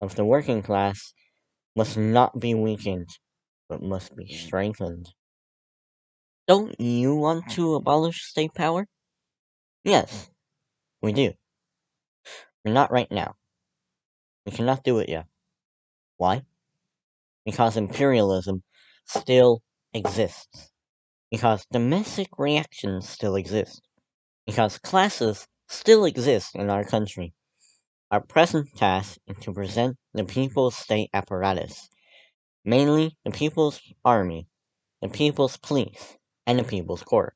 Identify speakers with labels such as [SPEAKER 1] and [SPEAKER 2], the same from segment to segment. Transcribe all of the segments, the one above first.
[SPEAKER 1] of the working class must not be weakened, but must be strengthened. Don't you want to abolish state power? Yes, we do. But not right now. We cannot do it yet. Why? Because imperialism still exists. Because domestic reactions still exist. Because classes still exist in our country. Our present task is to present the people's state apparatus, mainly the people's army, the people's police, and the people's court,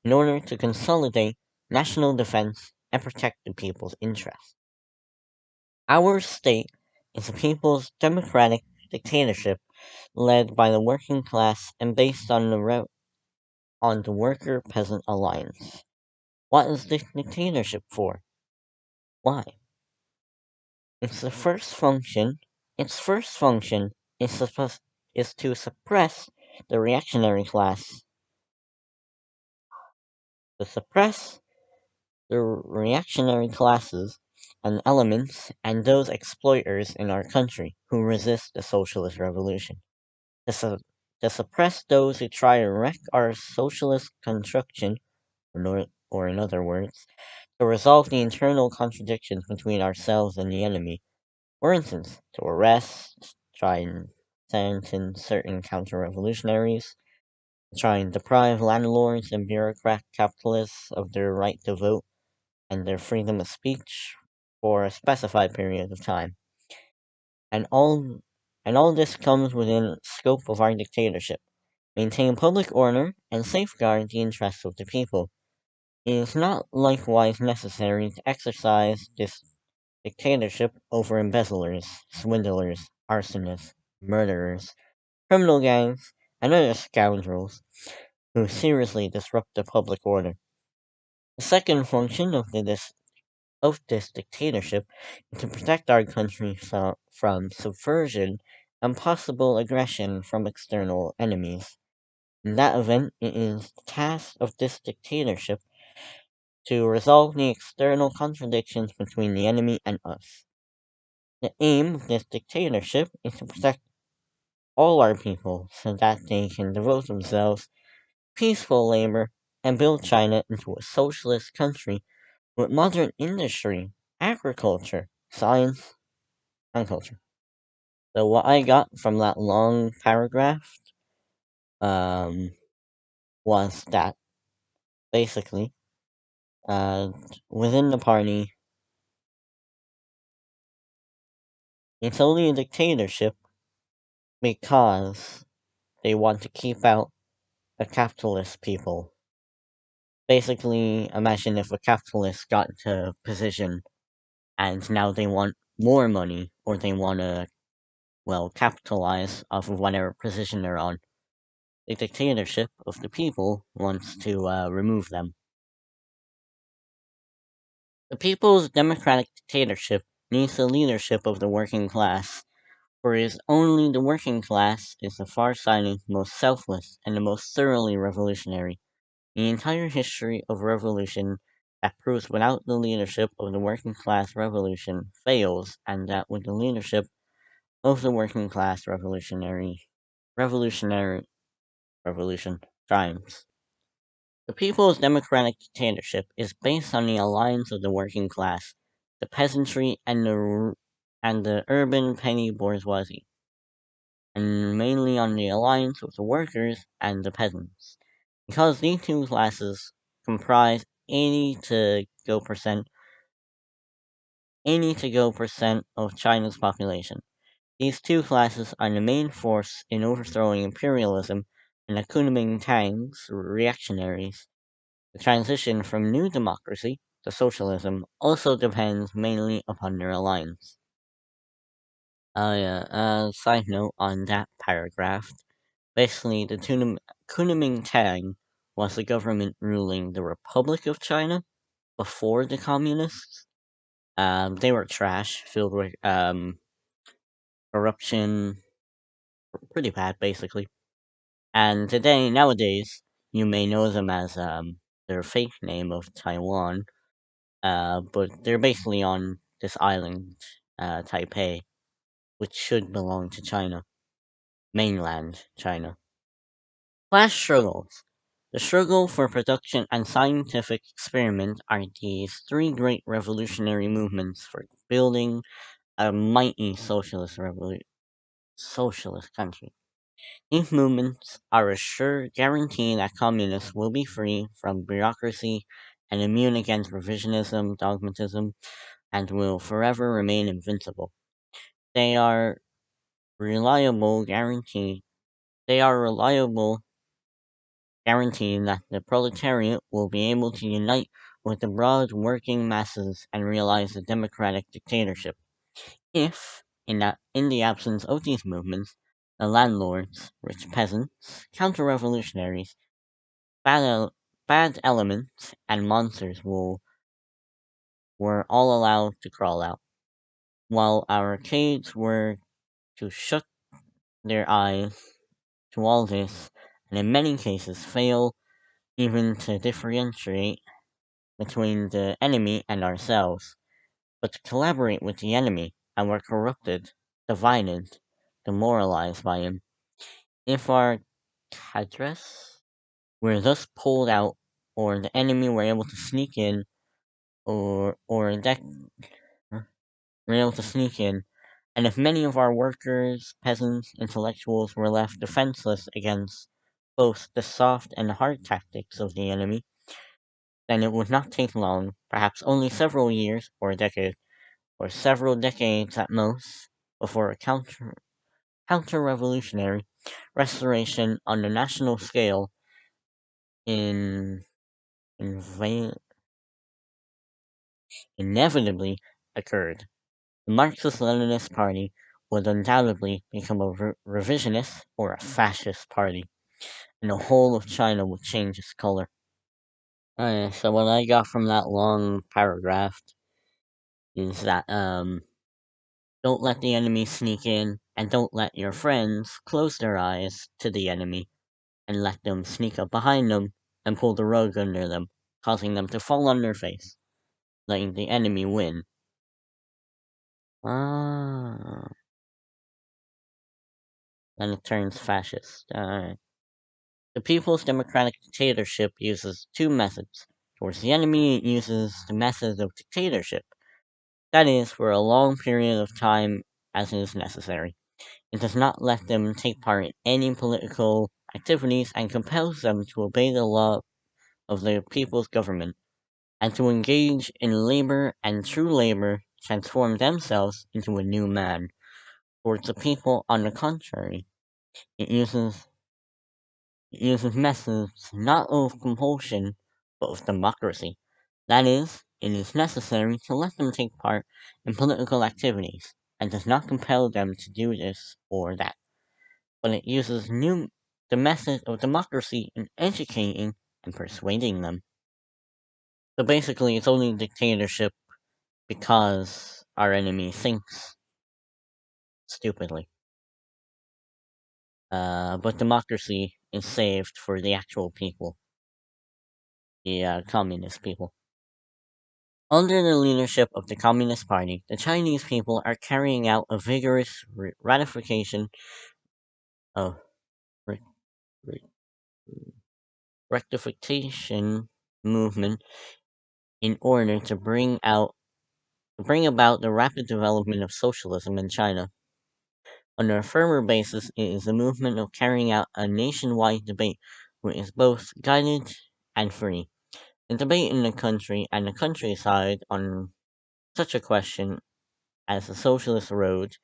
[SPEAKER 1] in order to consolidate national defense and protect the people's interests. Our state is a people's democratic dictatorship led by the working class and based on the worker-peasant alliance. What is this dictatorship for? Why? Its the first function. Its first function is to suppress the reactionary class, to suppress the reactionary classes and elements and those exploiters in our country who resist the socialist revolution. To, su- to suppress those who try to wreck our socialist construction, or in other words, to resolve the internal contradictions between ourselves and the enemy. For instance, to arrest, try and sentence certain counter-revolutionaries, try and deprive landlords and bureaucrat capitalists of their right to vote and their freedom of speech for a specified period of time. And all this comes within scope of our dictatorship. Maintain public order and safeguard the interests of the people. It is not likewise necessary to exercise this dictatorship over embezzlers, swindlers, arsonists, murderers, criminal gangs, and other scoundrels who seriously disrupt the public order. The second function of this dictatorship is to protect our country from subversion and possible aggression from external enemies. In that event, it is the task of this dictatorship to resolve the external contradictions between the enemy and us. The aim of this dictatorship is to protect all our people so that they can devote themselves to peaceful labor and build China into a socialist country with modern industry, agriculture, science, and culture. So what I got from that long paragraph um, was that basically uh, within the party, it's only a dictatorship because they want to keep out the capitalist people. Basically, imagine if a capitalist got into a position and now they want more money or they want to, well, capitalize off of whatever position they're on. The dictatorship of the people wants to remove them. The people's democratic dictatorship needs the leadership of the working class, for it is only the working class is the far-sighted, most selfless, and the most thoroughly revolutionary. The entire history of revolution that proves without the leadership of the working class revolution fails, and that with the leadership of the working class revolutionary revolution triumphs. The people's democratic dictatorship is based on the alliance of the working class, the peasantry, and the urban petty bourgeoisie, and mainly on the alliance of the workers and the peasants. Because these two classes comprise 80 to go percent of China's population. These two classes are the main force in overthrowing imperialism and the Kuomintang's reactionaries. The transition from new democracy to socialism also depends mainly upon their alliance. Yeah, side note on that paragraph. Basically, the Kuomintang was the government ruling the Republic of China before the communists. They were trash, filled with corruption, pretty bad, basically. And nowadays, you may know them as their fake name of Taiwan, but they're basically on this island, Taipei. which should belong to China, mainland China. Class struggles. The struggle for production and scientific experiment are these three great revolutionary movements for building a mighty socialist country. These movements are a sure guarantee that communists will be free from bureaucracy and immune against revisionism, dogmatism, and will forever remain invincible. They are reliable guarantee they are reliable guaranteeing that the proletariat will be able to unite with the broad working masses and realize a democratic dictatorship. If, in the absence of these movements, the landlords, rich peasants, counter-revolutionaries, bad, bad elements, and monsters were all allowed to crawl out, while our arcades were to shut their eyes to all this, and in many cases fail even to differentiate between the enemy and ourselves, but to collaborate with the enemy, and were corrupted, divided, demoralized by him. If our cadres were thus pulled out, or the enemy were able to sneak in, or were able to sneak in, and if many of our workers, peasants, intellectuals were left defenseless against both the soft and hard tactics of the enemy, then it would not take long, perhaps only several years or a decade, or several decades at most, before a counter-revolutionary restoration on the national scale in, inva- inevitably occurred. The Marxist-Leninist Party would undoubtedly become a revisionist or a fascist party, and the whole of China would change its color. So what I got from that long paragraph is that don't let the enemy sneak in, and don't let your friends close their eyes to the enemy and let them sneak up behind them and pull the rug under them, causing them to fall on their face, letting the enemy win. Ah, then it turns fascist. Alright. The People's Democratic Dictatorship uses two methods. Towards the enemy, it uses the method of dictatorship, that is, for a long period of time as is necessary. It does not let them take part in any political activities and compels them to obey the law of the people's government and to engage in labor and through labor transform themselves into a new man. Towards the people, on the contrary, it uses methods not of compulsion but of democracy. That is, it is necessary to let them take part in political activities and does not compel them to do this or that, but it uses the method of democracy in educating and persuading them. So basically, it's only dictatorship because our enemy thinks stupidly. But democracy is saved for the actual people, the communist people. Under the leadership of the Communist Party, the Chinese people are carrying out a vigorous ratification of re- re- rectification movement in order to bring about the rapid development of socialism in China. On a firmer basis, it is a movement of carrying out a nationwide debate which is both guided and free. The debate in the country and the countryside on such a question as the socialist road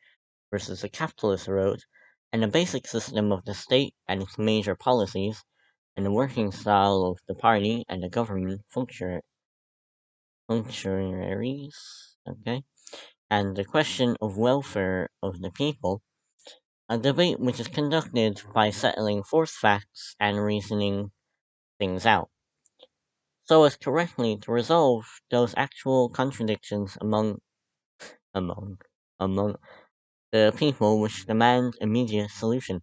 [SPEAKER 1] versus the capitalist road, and the basic system of the state and its major policies, and the working style of the party and the government functionaries, okay, and the question of welfare of the people, a debate which is conducted by settling forth facts and reasoning things out, so as correctly to resolve those actual contradictions among among the people which demand immediate solution.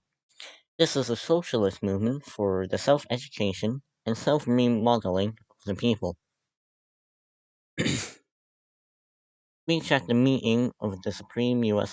[SPEAKER 1] This is a socialist movement for the self-education and self-remodeling of the people. Speech at the meeting of the Supreme U.S.